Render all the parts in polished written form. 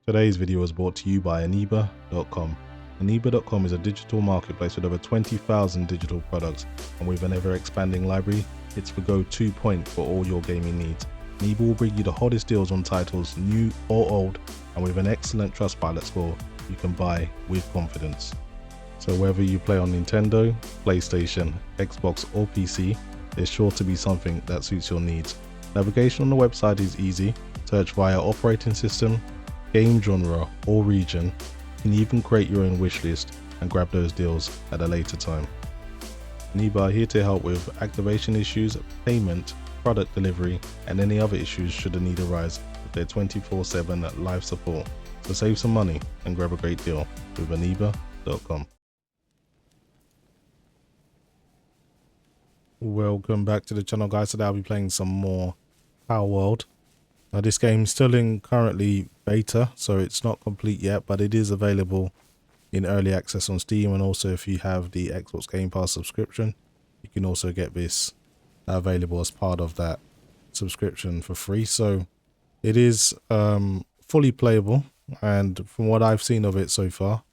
Today's video was brought to you by Aniba.com. Aniba.com is a digital marketplace with over 20,000 digital products, and with an ever-expanding library, it's the go-to point for all your gaming needs. Aniba will bring you the hottest deals on titles, new or old, and with an excellent Trustpilot score, you can buy with confidence. So whether you play on Nintendo, PlayStation, Xbox or PC, there's sure to be something that suits your needs. Navigation on the website is easy. Search via operating system, game genre or region. You can even create your own wish list and grab those deals at a later time. Aniba are here to help with activation issues, payment, product delivery and any other issues should the need arise with their 24/7 live support. So save some money and grab a great deal with Aniba.com. Welcome back to the channel, guys. Today I'll be playing some more Palworld. Now this game is still in currently beta, so it's not complete yet, but it is available in early access on Steam, and also if you have the Xbox Game Pass subscription, you can also get this available as part of that subscription for free. So it is fully playable, and from what I've seen of it so far,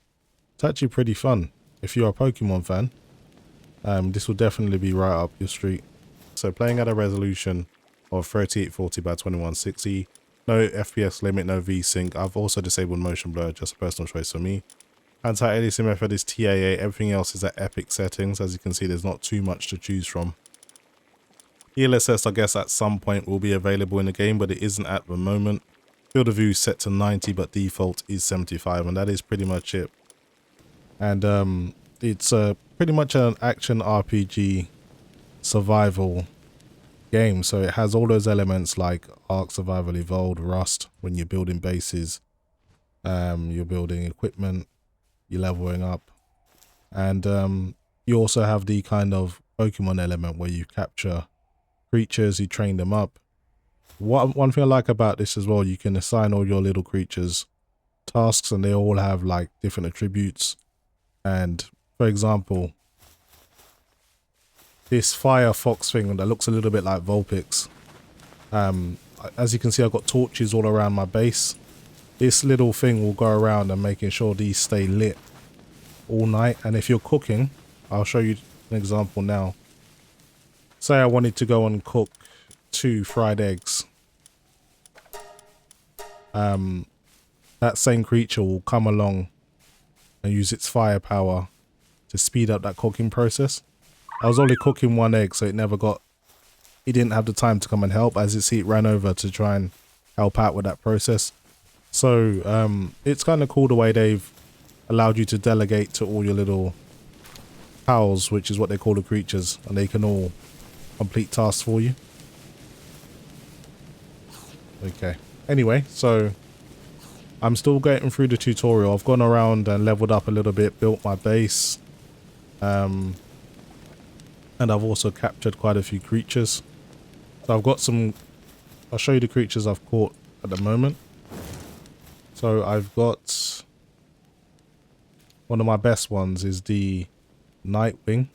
it's actually pretty fun. If you're a Pokemon fan, this will definitely be right up your street. So playing at a resolution of 3840 by 2160, no FPS limit, no VSync. I've also disabled motion blur, just a personal choice for me. Anti-aliasing method is TAA, everything else is at epic settings. As you can see, there's not too much to choose from. ELSS, I guess at some point will be available in the game, but it isn't at the moment. Field of view is set to 90, but default is 75, and that is pretty much it. And it's pretty much an action RPG survival game, so it has all those elements like Ark Survival Evolved, Rust, when you're building bases, you're building equipment, you're leveling up, and you also have the kind of Pokemon element where you capture creatures, you train them up. One thing I like about this as well, you can assign all your little creatures tasks, and they all have like different attributes. And for example, this fire fox thing that looks a little bit like Vulpix. As you can see, I've got torches all around my base. This little thing will go around and making sure these stay lit all night. And if you're cooking, I'll show you an example now. Say I wanted to go and cook 2 fried eggs. That same creature will come along and use its firepower to speed up that cooking process. I was only cooking 1 egg, so it didn't have the time to come and help. As you see, it ran over to try and help out with that process. So it's kind of cool the way they've allowed you to delegate to all your little pals, which is what they call the creatures, and they can all complete tasks for you. Okay, anyway, so I'm still getting through the tutorial. I've gone around and leveled up a little bit, built my base, and I've also captured quite a few creatures. So I've got some, I'll show you the creatures I've caught at the moment. So I've got, one of my best ones is the Nightwing.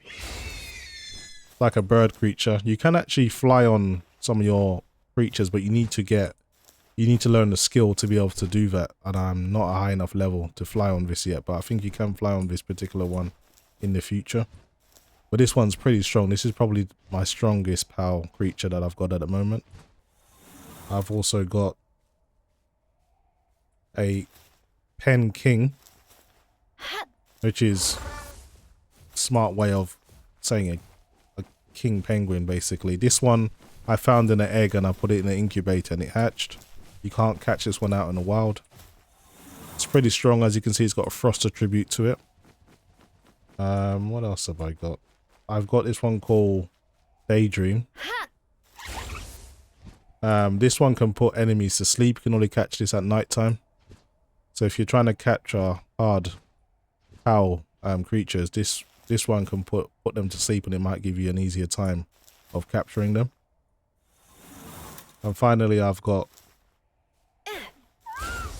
It's like a bird creature. You can actually fly on some of your creatures, but you need to learn the skill to be able to do that. And I'm not a high enough level to fly on this yet, but I think you can fly on this particular one in the future. But this one's pretty strong. This is probably my strongest PAL creature that I've got at the moment. I've also got a Pen King, which is a smart way of saying a king penguin, basically. This one I found in an egg and I put it in an incubator and it hatched. You can't catch this one out in the wild. It's pretty strong. As you can see, it's got a frost attribute to it. What else have I got? I've got this one called Daydream. This one can put enemies to sleep. You can only catch this at night time. So if you're trying to capture hard PAL creatures, this one can put them to sleep, and it might give you an easier time of capturing them. And finally, I've got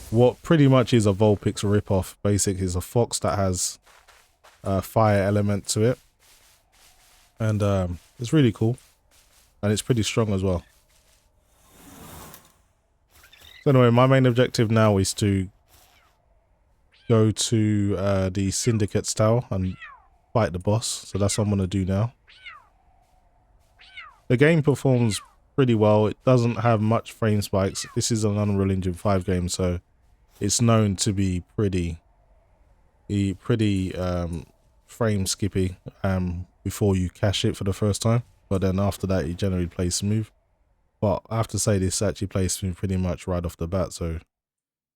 what pretty much is a Vulpix ripoff. Basically, is a fox that has a fire element to it, and it's really cool, and it's pretty strong as well. So anyway, my main objective now is to go to the Syndicate's tower and fight the boss. So that's what I'm going to do now. The game performs pretty well. It doesn't have much frame spikes. This is an Unreal Engine 5 game, so it's known to be pretty frame skippy before you cache it for the first time. But then after that, it generally plays smooth. But I have to say, this actually plays smooth pretty much right off the bat. So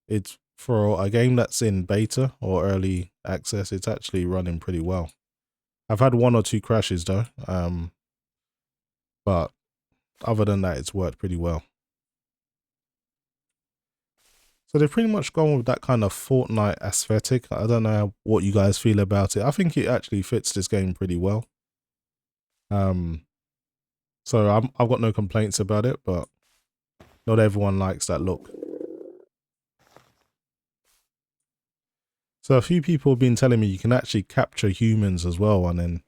it's, for a game that's in beta or early access, it's actually running pretty well. I've had 1 or 2 crashes though, but other than that, it's worked pretty well. So they've pretty much gone with that kind of Fortnite aesthetic. I don't know what you guys feel about it. I think it actually fits this game pretty well. So I've got no complaints about it, but not everyone likes that look. So a few people have been telling me you can actually capture humans as well, and then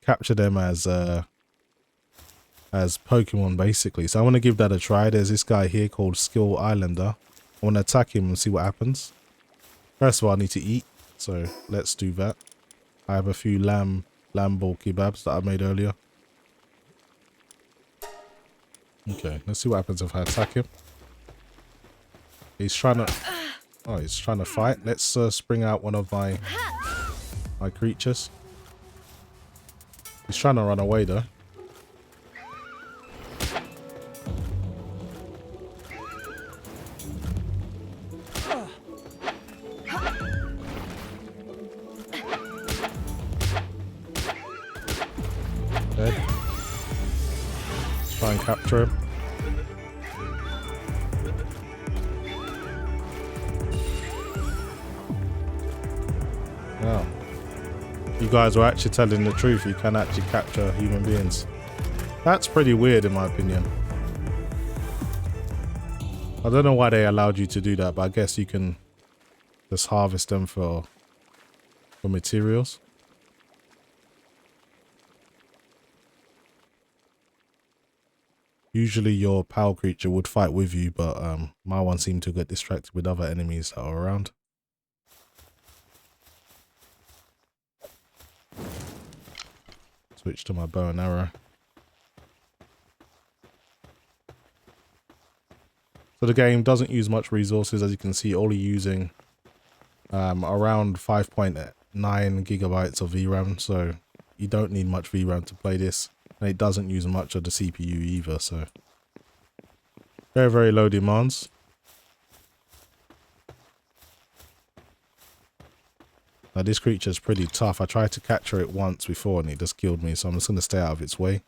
capture them as Pokemon basically. So I want to give that a try. There's this guy here called Skill Islander. I want to attack him and see what happens. First of all, I need to eat, so let's do that. I have a few lamb ball kebabs that I made earlier. Okay, let's see what happens if I attack him. He's trying to fight. Let's spring out one of my creatures. He's trying to run away though. Dead. Let's try and capture him. Wow. You guys were actually telling the truth. You can actually capture human beings. That's pretty weird in my opinion. I don't know why they allowed you to do that, but I guess you can just harvest them for materials. Usually your PAL creature would fight with you, but my one seemed to get distracted with other enemies that are around. Switch to my bow and arrow. So the game doesn't use much resources, as you can see, only using around 5.9 gigabytes of VRAM, so you don't need much VRAM to play this. And it doesn't use much of the CPU either, so very, very low demands. Now this creature is pretty tough. I tried to capture it once before and it just killed me, so I'm just going to stay out of its way.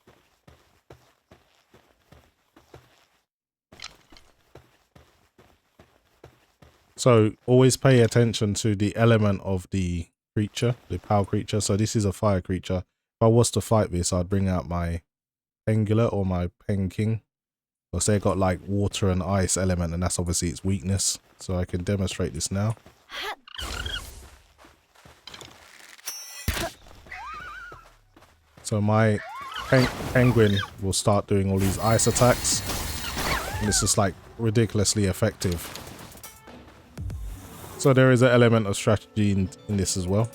So always pay attention to the element of the creature, the PAL creature. So this is a fire creature. If I was to fight this, I'd bring out my Pengula or my King. Because they got like water and ice element, and that's obviously its weakness. So I can demonstrate this now. So my penguin will start doing all these ice attacks. And this is like ridiculously effective. So there is an element of strategy in this as well.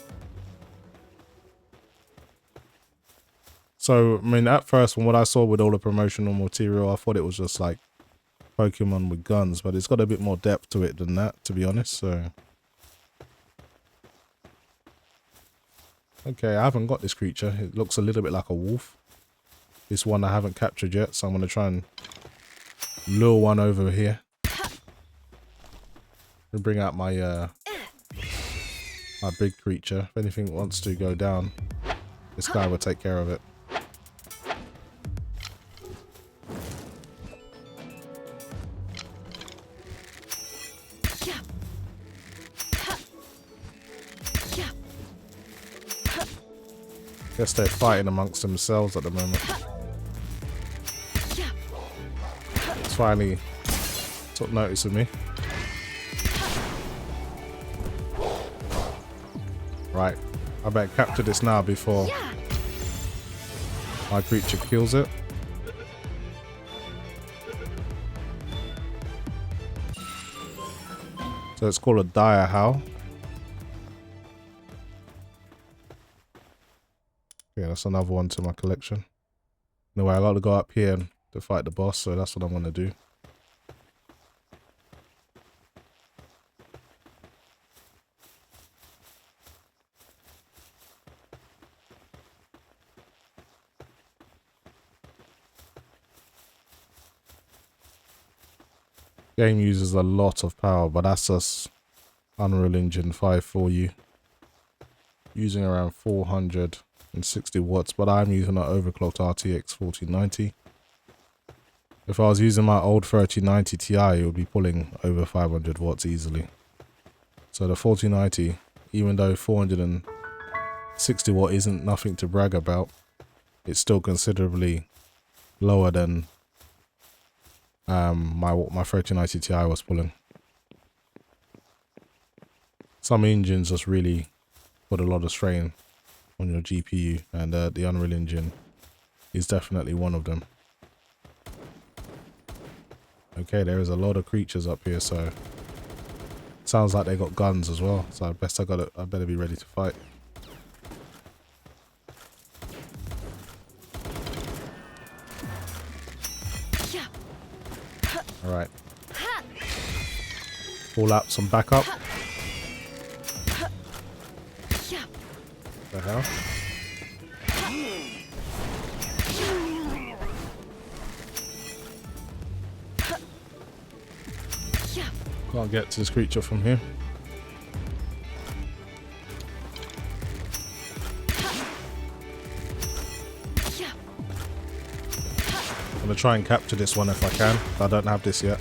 So, I mean, at first, from what I saw with all the promotional material, I thought it was just like Pokemon with guns, but it's got a bit more depth to it than that, to be honest, so. Okay, I haven't got this creature. It looks a little bit like a wolf. This one I haven't captured yet, so I'm going to try and lure one over here. And bring out my my big creature. If anything wants to go down, this guy will take care of it. Guess they're fighting amongst themselves at the moment. It's finally took notice of me. Right, I better capture this now before my creature kills it. So it's called a Dire Howl. Yeah, that's another one to my collection. Anyway, I got to go up here to fight the boss, so that's what I'm going to do. Game uses a lot of power, but that's just Unreal Engine 5 for you. Using around 460 watts, but I'm using an overclocked RTX 4090. If I was using my old 3090 Ti, it would be pulling over 500 watts easily. So the 4090, even though 460 watt isn't nothing to brag about, it's still considerably lower than my 3090 Ti was pulling. Some engines just really put a lot of strain on your GPU, and the Unreal Engine is definitely one of them. Okay, there is a lot of creatures up here, so sounds like they got guns as well. So I better be ready to fight. All right, pull out some backup. The hell? Can't get to this creature from here. I'm gonna try and capture this one if I can. I don't have this yet.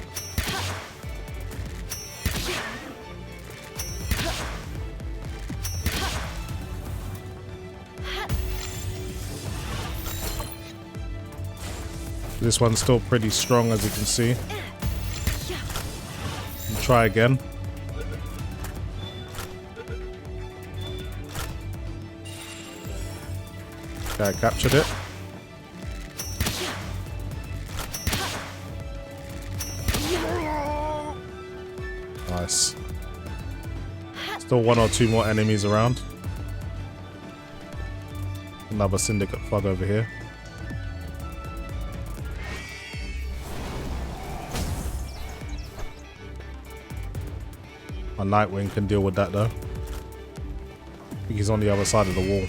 This one's still pretty strong, as you can see. Try again. Okay, I captured it. Nice. Still one or two more enemies around. Another syndicate thug over here. A Nightwing can deal with that though. I think he's on the other side of the wall.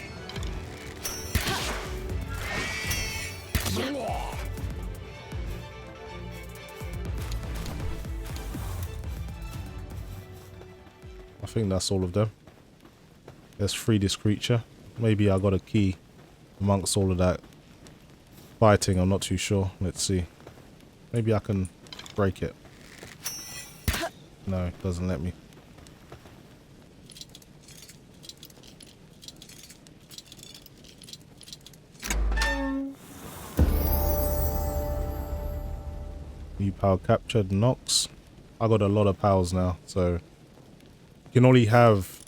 I think that's all of them. Let's free this creature. Maybe I got a key amongst all of that fighting. I'm not too sure. Let's see. Maybe I can break it. No, it doesn't let me. New power captured. Nox. I got a lot of powers now, so you can only have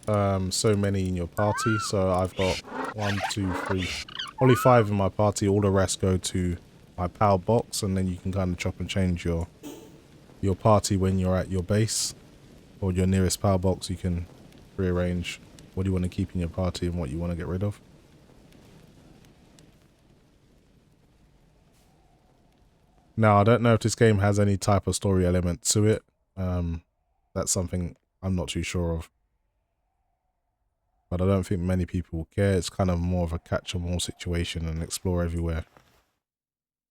so many in your party. So I've got 1, 2, 3, only 5 in my party. All the rest go to my power box, and then you can kind of chop and change your party when you're at your base or your nearest power box. You can rearrange what you want to keep in your party and what you want to get rid of. Now, I don't know if this game has any type of story element to it. That's something I'm not too sure of. But I don't think many people will care. It's kind of more of a catch-em-all situation and explore everywhere.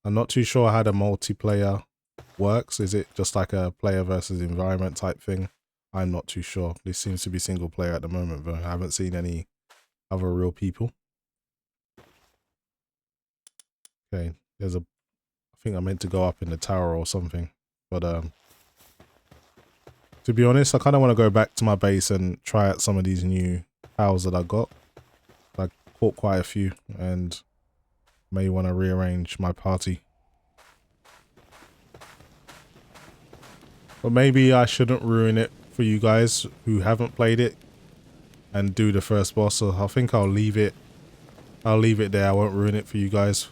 I'm not too sure how the multiplayer works. Is it just like a player versus environment type thing? I'm not too sure. This seems to be single player at the moment, but I haven't seen any other real people. Okay, there's a... I think I meant to go up in the tower or something, but to be honest, I kind of want to go back to my base and try out some of these new powers that I got. I caught quite a few and may want to rearrange my party. But maybe I shouldn't ruin it for you guys who haven't played it and do the first boss, so I think I'll leave it there. I won't ruin it for you guys.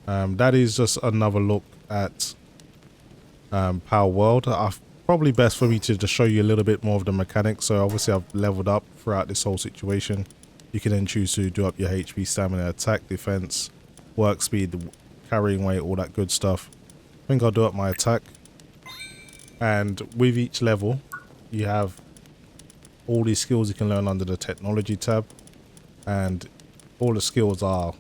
That is just another look at Palworld. probably best for me to just show you a little bit more of the mechanics. So obviously I've leveled up throughout this whole situation. You can then choose to do up your HP, stamina, attack, defense, work speed, carrying weight, all that good stuff. I think I'll do up my attack. And with each level, you have all these skills you can learn under the technology tab. And all the skills are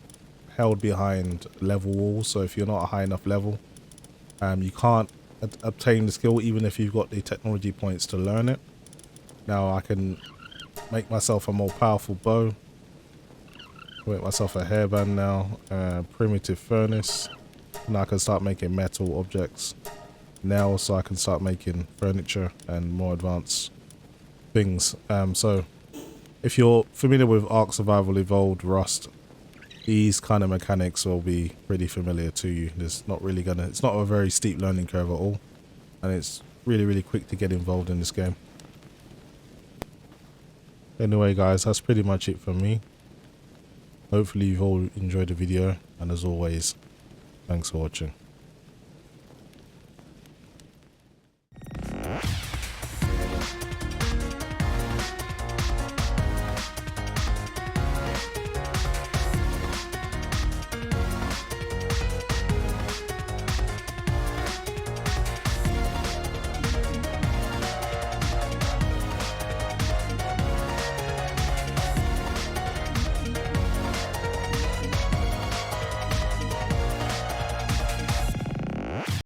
held behind level walls. So if you're not a high enough level, you can't obtain the skill even if you've got the technology points to learn it. Now I can make myself a more powerful bow, make myself a hairband now, primitive furnace. Now I can start making metal objects, nails, so I can start making furniture and more advanced things. So if you're familiar with Ark Survival Evolved, Rust, these kind of mechanics will be pretty familiar to you. It's not a very steep learning curve at all, and it's really quick to get involved in this game. Anyway guys, that's pretty much it for me. Hopefully you've all enjoyed the video, and as always, thanks for watching.